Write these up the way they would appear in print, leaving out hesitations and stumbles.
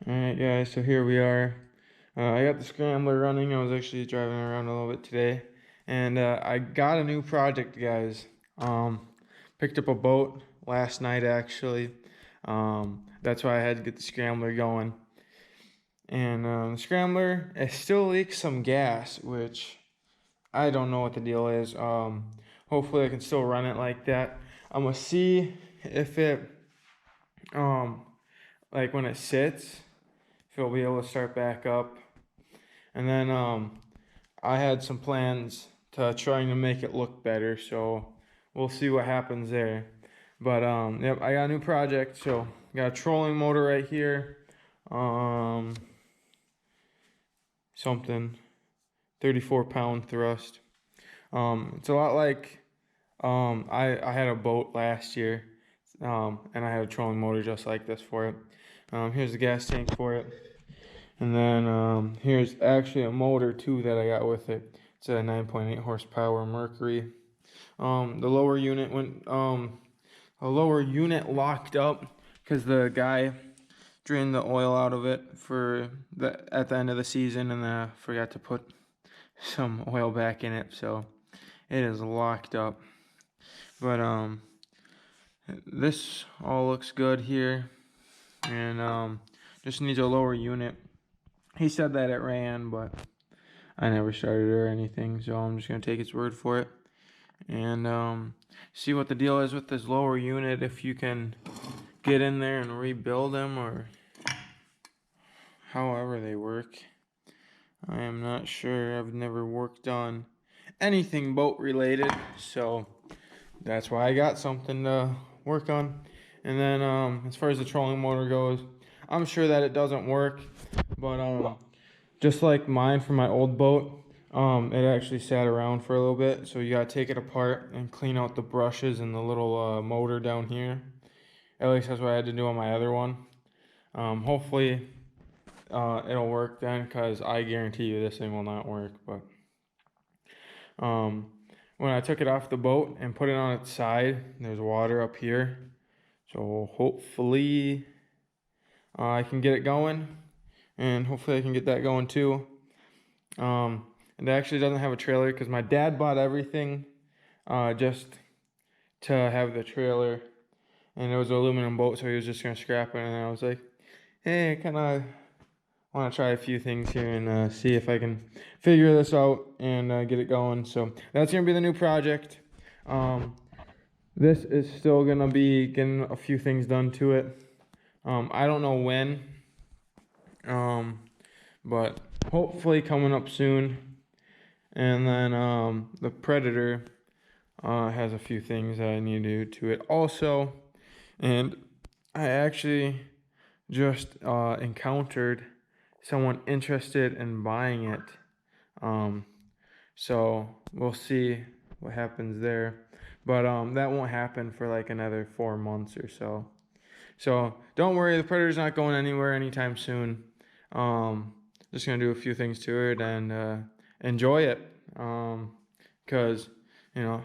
Alright guys, so here we are. I got the scrambler running. I was actually driving around a little bit today. And I got a new project, guys. Picked up a boat last night actually. That's why I had to get the scrambler going. And the scrambler, it still leaks some gas, which I don't know what the deal is. Hopefully I can still run it like that. I'm gonna see if it, like when it sits, if it'll be able to start back up. And then I had some plans to trying to make it look better, so we'll see what happens there. But yep, I got a new project. So got a trolling motor right here. Something 34-pound thrust. It's a lot like I had a boat last year, and I had a trolling motor just like this for it. Here's the gas tank for it. And then here's actually a motor too that I got with it. It's a 9.8 horsepower Mercury. The lower unit locked up because the guy drained the oil out of it at the end of the season, and I forgot to put some oil back in it, so it is locked up. But this all looks good here, and just needs a lower unit. He said that it ran, but I never started or anything, so I'm just going to take his word for it. And see what the deal is with this lower unit, if you can get in there and rebuild them, or however they work. I am not sure. I've never worked on anything boat related, so that's why I got something to work on. And then as far as the trolling motor goes, I'm sure that it doesn't work, but just like mine from my old boat, it actually sat around for a little bit, so you gotta take it apart and clean out the brushes and the little motor down here. At least that's what I had to do on my other one. Hopefully it'll work then, because I guarantee you this thing will not work. But when I took it off the boat and put it on its side, there's water up here, so hopefully I can get it going, and hopefully I can get that going too. It actually doesn't have a trailer because my dad bought everything just to have the trailer, and it was an aluminum boat, so he was just gonna scrap it. And I was like, hey, I kind of want to try a few things here and see if I can figure this out and get it going. So that's gonna be the new project. This is still gonna be getting a few things done to it. I don't know when, but hopefully coming up soon. And then the Predator has a few things that I need to do to it also. And I actually just encountered someone interested in buying it. So we'll see what happens there. But that won't happen for like another 4 months or so. So don't worry, the Predator's not going anywhere anytime soon. Just gonna do a few things to it and enjoy it. Because you know,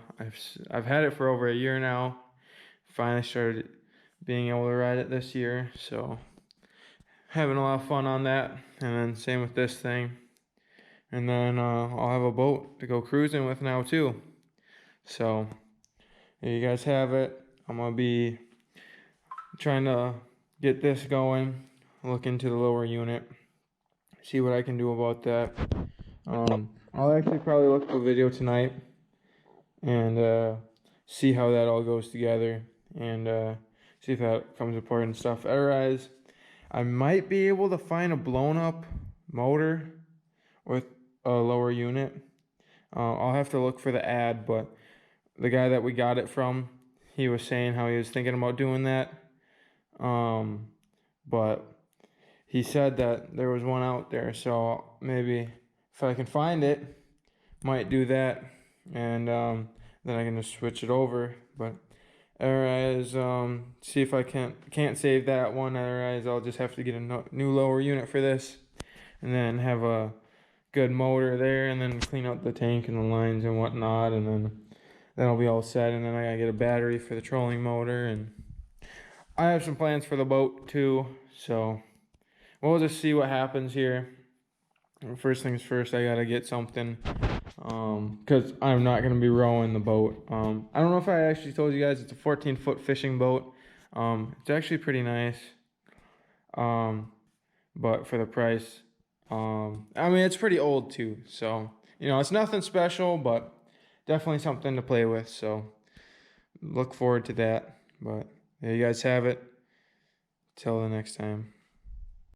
I've had it for over a year now. Finally started being able to ride it this year, so having a lot of fun on that. And then same with this thing. And then I'll have a boat to go cruising with now too. So there you guys have it. I'm gonna be trying to get this going, look into the lower unit, see what I can do about that. I'll actually probably look up a video tonight and see how that all goes together, and see if that comes apart and stuff. Otherwise, I might be able to find a blown up motor with a lower unit. I'll have to look for the ad, but the guy that we got it from, he was saying how he was thinking about doing that. But he said that there was one out there, so maybe if I can find it, might do that, and then I can just switch it over. But otherwise, see if I can't save that one. Otherwise, I'll just have to get a new lower unit for this, and then have a good motor there, and then clean out the tank and the lines and whatnot, and then that'll be all set. And then I gotta get a battery for the trolling motor, and I have some plans for the boat too, so we'll just see what happens here. First things first, I gotta get something, because I'm not gonna be rowing the boat. I don't know if I actually told you guys it's a 14-foot fishing boat. It's actually pretty nice. But for the price, I mean, it's pretty old too. So, it's nothing special, but definitely something to play with. So look forward to that. But there you guys have it. Till the next time.